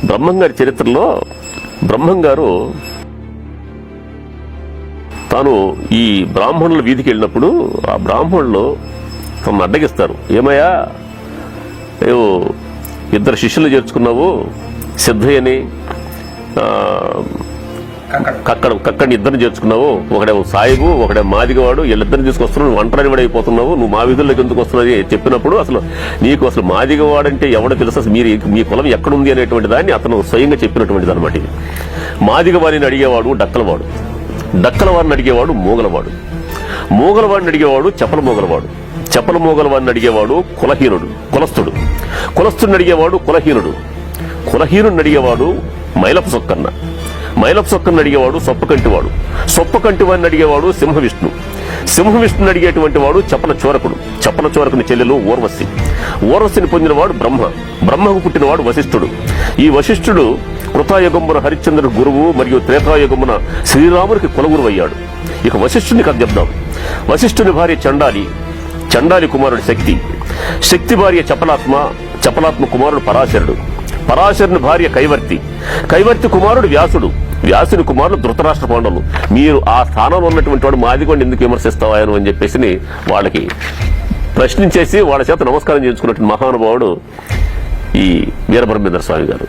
బ్రహ్మంగారి చరిత్రలో బ్రహ్మంగారు తాను ఈ బ్రాహ్మణుల వీధికి వెళ్ళినప్పుడు ఆ బ్రాహ్మణులు తమను అడ్డగిస్తారు. ఏమయ్యా, ఏవో ఇద్దరు శిష్యులు చేర్చుకున్నావు, సిద్ధయ్యని కక్కడిని ఇద్దరిని చేర్చుకున్నావు, ఒకడేమో సాయిబు ఒకడే మాదిగవాడు, వీళ్ళిద్దరిని తీసుకొస్తున్నావు, నువ్వు ఒంటరి వాడైపోతున్నావు, నువ్వు మా వీధుల్లోకి ఎందుకు వస్తున్నది చెప్పినప్పుడు అసలు నీకు అసలు మాదిగవాడంటే ఎవడో తెలుసు, అసలు మీ కులం ఎక్కడుంది అనేటువంటి దాన్ని అతను స్వయంగా చెప్పినటువంటిది అనమాట. ఇది మాదిగవాడిని అడిగేవాడు డక్కలవాడు, డక్కలవాడిని అడిగేవాడు మూగలవాడు, మూగలవాడిని అడిగేవాడు చెప్పల మూగలవాడు, చెప్పల మూగలవాడిని అడిగేవాడు కులహీనుడు కులస్థుడు, కులస్థుడిని అడిగేవాడు కులహీనుడు, కులహీనుడిని అడిగేవాడు మైలపు సొక్కన్న, మైలపు సొక్కను అడిగేవాడు సొప్పకంటివాడు, సొప్పకంటివాడిని అడిగేవాడు సింహవిష్ణు, సింహవిష్ణుని అడిగేటువంటి వాడు చపల చోరకుడు, చపల చోరకుని చెల్లెలు ఊర్వశి, ఊర్వశిని పొందినవాడు బ్రహ్మ, బ్రహ్మకు పుట్టినవాడు వశిష్ఠుడు. ఈ వశిష్ఠుడు కృతాయుగమున హరిశ్చంద్రుడు గురువు మరియు త్రేతాయుగమున శ్రీరామునికి కులగురువు అయ్యాడు. ఇక వశిష్ఠుని కథ చెప్దాం. వశిష్ఠుని భార్య చండాలి, చండాలి కుమారుడు శక్తి, శక్తి భార్య చపలాత్మ, చపలాత్మ కుమారుడు పరాశరుడు, పరాశరుని భార్య కైవర్తి, కైవర్తి కుమారుడు వ్యాసుడు, వ్యాసుని కుమారుడు ధృతరాష్ట్ర పాండవులు. మీరు ఆ స్థానంలో ఉన్నటువంటి వాడు మాదిగోండి ఎందుకు విమర్శిస్తావాయను అని చెప్పేసి వాళ్ళకి ప్రశ్నించేసి వాళ్ళ చేత నమస్కారం చేయించుకున్నటువంటి మహానుభావుడు ఈ వీరబ్రహ్మేంద్ర స్వామి గారు.